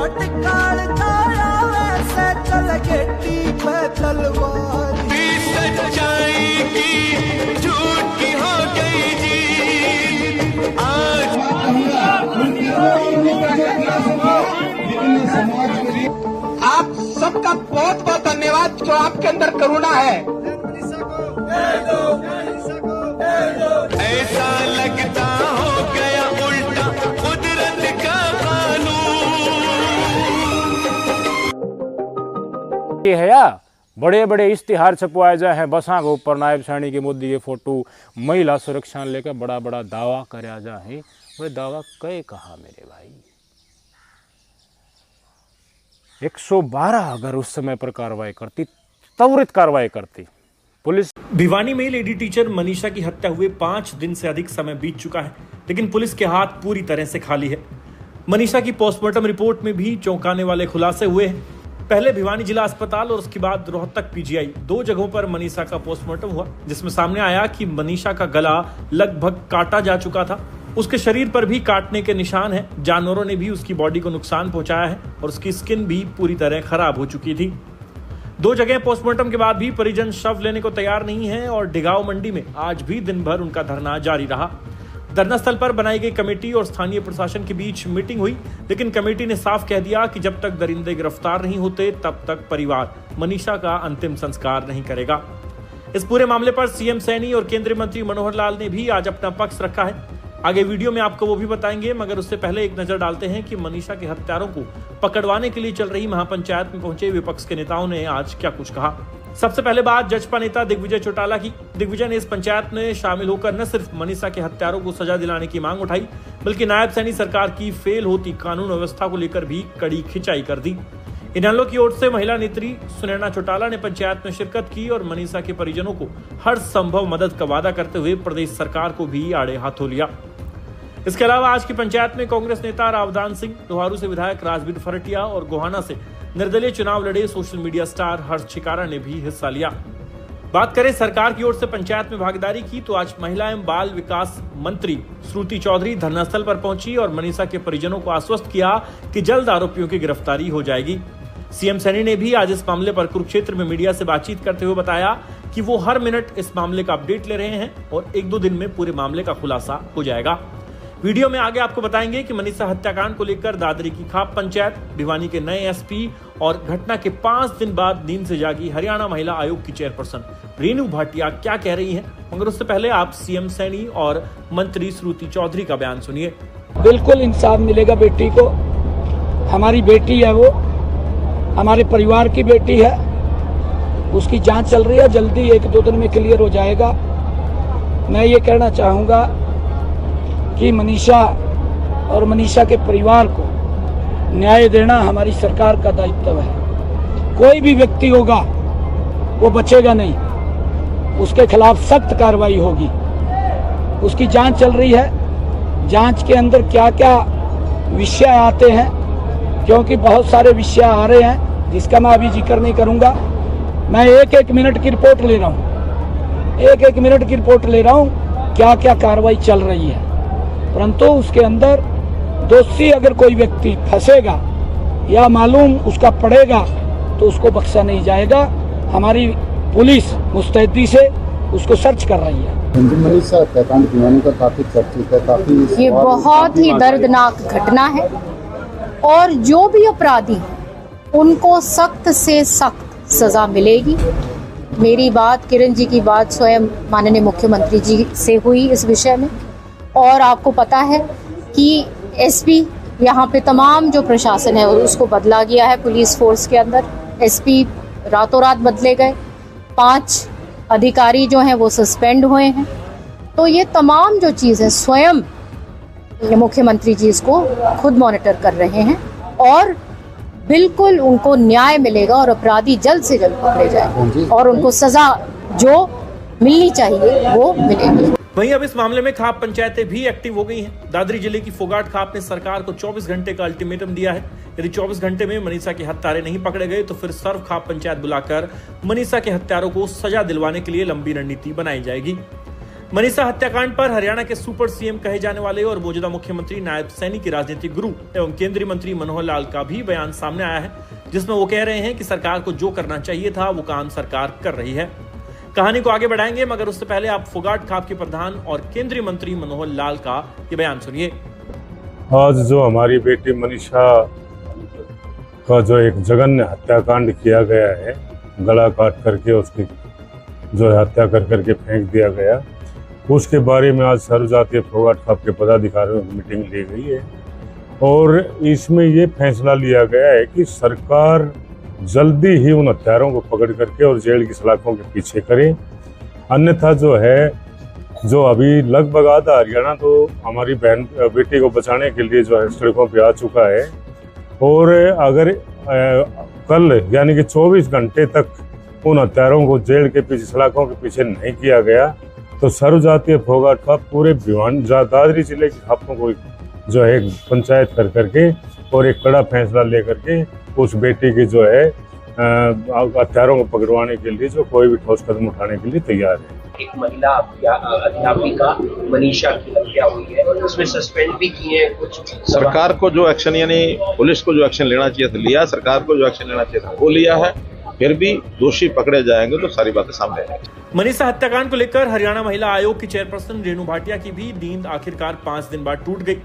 टिकाल छाया वैसे चल गेटी पे तलवार। सच्चाई की झूठ की हो गई जी आज। आप सबका बहुत बहुत धन्यवाद जो आपके अंदर करुणा है। ऐसा लगता हो गया उल्टा कुदरत का कानून। ये है या बड़े बड़े इश्तिहार छपवाए जाए हैं बसा के ऊपर नायब सैनी की मोदी ये फोटो महिला सुरक्षा लेकर बड़ा बड़ा दावा कराया जाए। वे दावा कहे कहा मेरे भाई 112 अगर उस समय पर कार्रवाई करती, त्वरित कार्रवाई करती पुलिस। भिवानी में लेडी टीचर मनीषा की हत्या हुए 5 दिन से अधिक समय बीत चुका है, लेकिन पुलिस के हाथ पूरी तरह से खाली है। मनीषा की पोस्टमार्टम रिपोर्ट में भी चौंकाने वाले खुलासे हुए हैं। पहले भिवानी जिला अस्पताल और उसके बाद रोहतक पीजीआई, 2 जगहों पर मनीषा का पोस्टमार्टम हुआ, जिसमें सामने आया कि मनीषा का गला लगभग काटा जा चुका था। उसके शरीर पर भी काटने के निशान हैं। जानवरों ने भी उसकी बॉडी को नुकसान पहुंचाया है और उसकी स्किन भी पूरी तरह खराब हो चुकी थी। 2 जगह पोस्टमार्टम के बाद भी परिजन शव लेने को तैयार नहीं है और डिगांव मंडी में आज भी दिन भर उनका धरना जारी रहा। धरना स्थल पर बनाई गई कमेटी और स्थानीय प्रशासन के बीच मीटिंग हुई, लेकिन कमेटी ने साफ कह दिया कि जब तक दरिंदे गिरफ्तार नहीं होते तब तक परिवार मनीषा का अंतिम संस्कार नहीं करेगा। इस पूरे मामले पर सीएम सैनी और केंद्रीय मंत्री मनोहर लाल ने भी आज अपना पक्ष रखा है। आगे वीडियो में आपको वो भी बताएंगे, मगर उससे पहले एक नजर डालते हैं कि मनीषा के हत्यारों को पकड़वाने के लिए चल रही महापंचायत में पहुंचे विपक्ष के नेताओं ने आज क्या कुछ कहा। सबसे पहले बात जजपा नेता दिग्विजय चौटाला की। दिग्विजय ने इस पंचायत में शामिल होकर न सिर्फ मनीषा के हत्यारों को सजा दिलाने की मांग उठाई, बल्कि नायब सैनी सरकार की फेल होती कानून व्यवस्था को लेकर भी कड़ी खिंचाई कर दी। इनेलो की ओर से महिला नेत्री सुनैना चौटाला ने पंचायत में शिरकत की और मनीषा के परिजनों को हर संभव मदद का वादा करते हुए प्रदेश सरकार को भी आड़े हाथों लिया। इसके अलावा आज की पंचायत में कांग्रेस नेता रावदान सिंह, लोहारू से विधायक राजबीर फरटिया और गोहाना से निर्दलीय चुनाव लड़े सोशल मीडिया स्टार हर्ष छिकारा ने भी हिस्सा लिया। बात करें सरकार की ओर से पंचायत में भागीदारी की, तो आज महिला एवं बाल विकास मंत्री श्रुति चौधरी धरनास्थल पर पहुंची और मनीषा के परिजनों को आश्वस्त किया कि जल्द आरोपियों की गिरफ्तारी हो जाएगी। सीएम सैनी ने भी आज इस मामले पर कुरुक्षेत्र में मीडिया से बातचीत करते हुए बताया कि वो हर मिनट इस मामले का अपडेट ले रहे हैं और 1-2 दिन में पूरे मामले का खुलासा हो जाएगा। वीडियो में आगे आपको बताएंगे कि मनीषा हत्याकांड को लेकर दादरी की खाप पंचायत, भिवानी के नए एसपी और घटना के 5 दिन बाद नींद से जागी हरियाणा महिला आयोग की चेयरपर्सन रेणु भाटिया क्या कह रही हैं। मगर उससे पहले आप सीएम सैनी और मंत्री श्रुति चौधरी का बयान सुनिए। बिल्कुल इंसाफ मिलेगा बेटी को। हमारी बेटी है, वो हमारे परिवार की बेटी है। उसकी जांच चल रही है, जल्दी 1-2 दिन में क्लियर हो जाएगा। मैं ये कहना चाहूँगा कि मनीषा और मनीषा के परिवार को न्याय देना हमारी सरकार का दायित्व है। कोई भी व्यक्ति होगा वो बचेगा नहीं, उसके खिलाफ सख्त कार्रवाई होगी। उसकी जांच चल रही है। जांच के अंदर क्या क्या विषय आते हैं, क्योंकि बहुत सारे विषय आ रहे हैं जिसका मैं अभी जिक्र नहीं करूंगा। मैं 1-1 मिनट की रिपोर्ट ले रहा हूँ, 1-1 मिनट की रिपोर्ट ले रहा हूँ क्या क्या कार्रवाई चल रही है। परंतु उसके अंदर दोषी अगर कोई व्यक्ति फंसेगा या मालूम उसका पड़ेगा तो उसको बख्शा नहीं जाएगा। हमारी पुलिस मुस्तैदी से उसको सर्च कर रही है। मनीषा हत्याकांड भिवानी का काफी चर्चित है, काफी ये बहुत ही दर्दनाक घटना है और जो भी अपराधी उनको सख्त से सख्त सजा मिलेगी। मेरी बात, किरण जी की बात स्वयं माननीय मुख्यमंत्री जी से हुई इस विषय में, और आपको पता है कि एसपी यहाँ पे तमाम जो प्रशासन है उसको बदला गया है। पुलिस फोर्स के अंदर एसपी रातों रात बदले गए, 5 अधिकारी जो हैं वो सस्पेंड हुए हैं। तो ये तमाम जो चीज़ है स्वयं मुख्यमंत्री जी इसको खुद मॉनिटर कर रहे हैं और बिल्कुल उनको न्याय मिलेगा और अपराधी जल्द से जल्द पकड़े जाएंगे और उनको सजा जो मिलनी चाहिए वो मिलेगी। वहीं अब इस मामले में खाप पंचायतें भी एक्टिव हो गई हैं। दादरी जिले की फोगाट खाप ने सरकार को 24 घंटे का अल्टीमेटम दिया है। यदि 24 घंटे में मनीषा के हत्यारे नहीं पकड़े गए तो फिर सर्व खाप पंचायत बुलाकर मनीषा के हत्यारों को सजा दिलवाने के लिए लंबी रणनीति बनाई जाएगी। मनीषा हत्याकांड पर हरियाणा के सुपर सीएम कहे जाने वाले और मौजूदा मुख्यमंत्री नायब सैनी के राजनीतिक गुरु एवं केंद्रीय मंत्री मनोहर लाल का भी बयान सामने आया है, जिसमें वो कह रहे हैं कि सरकार को जो करना चाहिए था वो काम सरकार कर रही है। कहानी को आगे बढ़ाएंगे, मगर उससे पहले आप फोगाट खाप के प्रधान और केंद्रीय मंत्री मनोहर लाल का ये बयान सुनिए। आज जो हमारी बेटी मनीषा का जो एक जघन्य हत्याकांड किया गया है, गला काट करके उसकी जो है हत्या कर करके फेंक दिया गया, उसके बारे में आज सर्वजातीय फोगाट खाप के पदाधिकारियों की मीटिंग ली गई है और इसमें ये फैसला लिया गया है कि सरकार जल्दी ही उन हत्यारों को पकड़ करके और जेल की सलाखों के पीछे करे। अन्यथा जो है, जो अभी लगभग आधा हरियाणा तो हमारी बहन बेटी को बचाने के लिए जो है सड़कों पे आ चुका है और अगर कल यानी कि 24 घंटे तक उन हत्यारों को जेल के पीछे सलाखों के पीछे नहीं किया गया तो सर्वजातीय फोगाट खाप पूरे दादरी जिले के खापों को जो है पंचायत कर करके और एक कड़ा फैसला लेकर के उस बेटी की जो है हत्यारों को पकड़वाने के लिए जो कोई भी ठोस कदम उठाने के लिए तैयार है। एक महिला अध्यापिका मनीषा की हत्या हुई है, उसमें सस्पेंड भी किए हैं कुछ। सरकार को जो एक्शन यानी पुलिस को जो एक्शन लेना चाहिए था लिया, सरकार को जो एक्शन लेना चाहिए था वो लिया है, फिर भी दोषी पकड़े जाएंगे तो सारी बातें सामने आएंगी। मनीषा हत्याकांड को लेकर हरियाणा महिला आयोग की चेयरपर्सन रेणु भाटिया की भी नींद आखिरकार 5 दिन बाद टूट गई।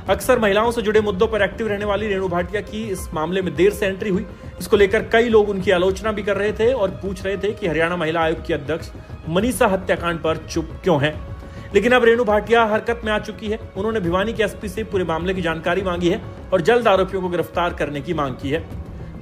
अक्सर महिलाओं से जुड़े मुद्दों पर एक्टिव रहने वाली रेणु भाटिया की इस मामले में देर से एंट्री हुई। इसको लेकर कई लोग उनकी आलोचना भी कर रहे थे और पूछ रहे थे कि हरियाणा महिला आयोग की अध्यक्ष मनीषा हत्याकांड पर चुप क्यों हैं। लेकिन अब रेणु भाटिया हरकत में आ चुकी है। उन्होंने भिवानी के एसपी से पूरे मामले की जानकारी मांगी है और जल्द आरोपियों को गिरफ्तार करने की मांग की है।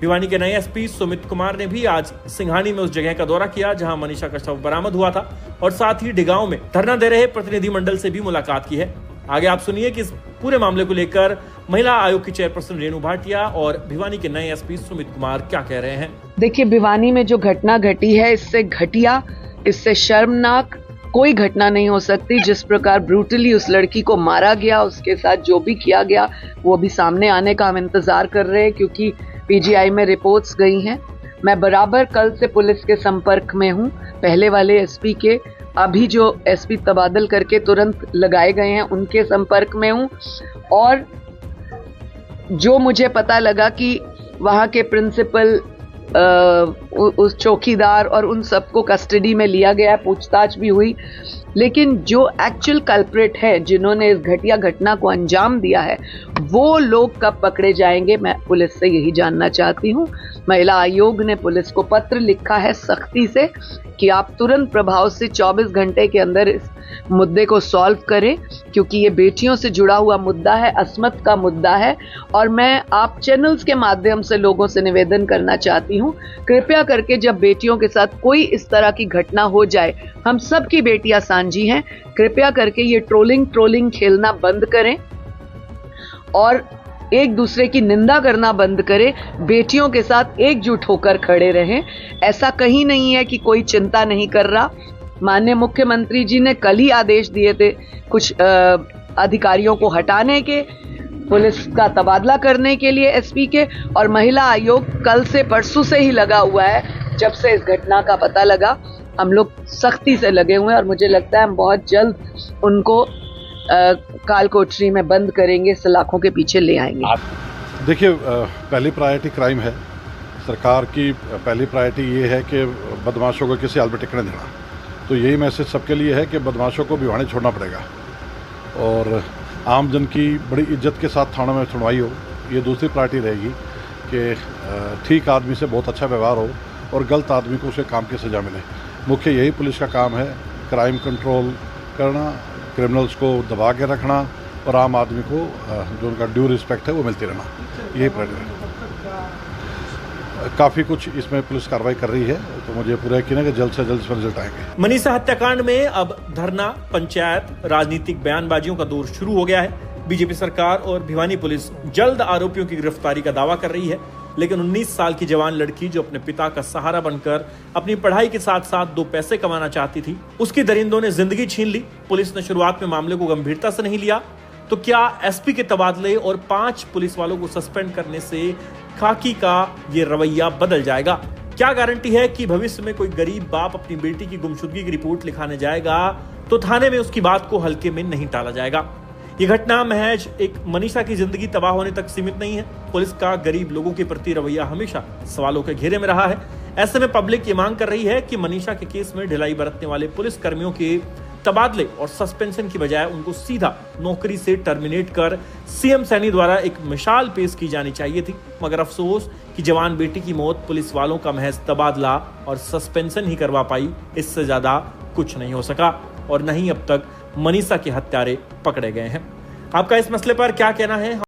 भिवानी के नए एसपी सुमित कुमार ने भी आज सिंघानी में उस जगह का दौरा किया जहां मनीषा का शव बरामद हुआ था और साथ ही डिगांव में धरना दे रहे प्रतिनिधिमंडल से भी मुलाकात की है। आगे आप सुनिए कि इस पूरे मामले को लेकर महिला आयोग की चेयरपर्सन रेणु भाटिया और भिवानी के नए एसपी सुमित कुमार क्या कह रहे हैं। देखिए, भिवानी में जो घटना घटी है, इससे घटिया, इससे शर्मनाक कोई घटना नहीं हो सकती। जिस प्रकार ब्रूटली उस लड़की को मारा गया, उसके साथ जो भी किया गया वो भी सामने आने का हम इंतजार कर रहे हैं, क्योंकि पीजीआई में रिपोर्ट्स गई हैं। मैं बराबर कल से पुलिस के संपर्क में हूं, पहले वाले एसपी के, अभी जो एसपी तबादल करके तुरंत लगाए गए हैं उनके संपर्क में हूं। और जो मुझे पता लगा कि वहां के प्रिंसिपल, उस चौकीदार और उन सबको कस्टडी में लिया गया, पूछताछ भी हुई, लेकिन जो एक्चुअल कल्प्रिट है, जिन्होंने इस घटिया घटना को अंजाम दिया है, वो लोग कब पकड़े जाएंगे, मैं पुलिस से यही जानना चाहती हूँ। महिला आयोग ने पुलिस को पत्र लिखा है सख्ती से कि आप तुरंत प्रभाव से 24 घंटे के अंदर इस मुद्दे को सॉल्व करें, क्योंकि ये बेटियों से जुड़ा हुआ मुद्दा है, अस्मत का मुद्दा है। और मैं आप चैनल्स के माध्यम से लोगों से निवेदन करना चाहती हूँ, कृपया करके जब बेटियों के साथ कोई इस तरह की घटना हो जाए, हम सब की बेटियां सांझी हैं, कृपया करके ये ट्रोलिंग खेलना बंद करें और एक दूसरे की निंदा करना बंद करें। बेटियों के साथ एकजुट होकर खड़े रहें। ऐसा कहीं नहीं है कि कोई चिंता नहीं कर रहा। माननीय मुख्यमंत्री जी ने कल ही आदेश दिए थे कुछ अधिकारियों को हटाने के, पुलिस का तबादला करने के लिए एसपी के, और महिला आयोग कल से परसों से ही लगा हुआ है। जब से इस घटना का पता लगा हम लोग सख्ती से लगे हुए हैं और मुझे लगता है हम बहुत जल्द उनको काल कोठरी में बंद करेंगे, सलाखों के पीछे ले आएंगे। देखिए, पहली प्रायोरिटी क्राइम है। सरकार की पहली प्रायोरिटी ये है कि बदमाशों को किसी हाल में टिकने देना। तो यही मैसेज सबके लिए है कि बदमाशों को भिवानी छोड़ना पड़ेगा और आम जन की बड़ी इज्जत के साथ थानों में सुनवाई हो। ये दूसरी प्रायोरिटी रहेगी कि ठीक आदमी से बहुत अच्छा व्यवहार हो और गलत आदमी को उसे काम की सज़ा मिले। मुख्य यही पुलिस का काम है, क्राइम कंट्रोल करना, क्रिमिनल्स को दबा के रखना और आम आदमी को जो उनका ड्यू रिस्पेक्ट है वो मिलती रहना। यही प्रायोरिटी है। काफ़ी कुछ इसमें पुलिस कार्रवाई कर रही है, तो मुझे पूरा यकीन है कि जल्द से जल्द इसमें रिजल्ट आएंगे। मनीषा हत्याकांड में अब धरना, पंचायत, राजनीतिक बयानबाजियों का दौर शुरू हो गया है। बीजेपी सरकार और भिवानी पुलिस जल्द आरोपियों की गिरफ्तारी का दावा कर रही है, लेकिन 19 साल की जवान लड़की जो अपने पिता का सहारा बनकर अपनी पढ़ाई के साथ साथ 2 पैसे कमाना चाहती थी, उसकी दरिंदों ने जिंदगी छीन ली। पुलिस ने शुरुआत में मामले को गंभीरता से नहीं लिया, तो क्या एसपी के तबादले और 5 पुलिस वालों को सस्पेंड करने से खाकी का ये रवैया बदल जाएगा? क्या गारंटी है कि भविष्य में कोई गरीब बाप अपनी बेटी की गुमशुदगी की रिपोर्ट लिखाने जाएगा तो थाने में उसकी बात को हल्के में नहीं टाला जाएगा। ये घटना महज एक मनीषा की जिंदगी तबाह होने तक सीमित नहीं है। पुलिस का गरीब लोगों के प्रति रवैया हमेशा सवालों के घेरे में रहा है। ऐसे में पब्लिक ये मांग कर रही है कि मनीषा के केस में ढिलाई बरतने वाले पुलिस कर्मियों के तबादले और सस्पेंशन की बजाय उनको सीधा नौकरी से टर्मिनेट कर सीएम सैनी द्वारा एक मिसाल पेश की जानी चाहिए थी। मगर अफसोस कि जवान बेटी की मौत पुलिस वालों का महज तबादला और सस्पेंशन ही करवा पाई, इससे ज्यादा कुछ नहीं हो सका और नहीं अब तक मनीषा के हत्यारे पकड़े गए हैं। आपका इस मसले पर क्या कहना है?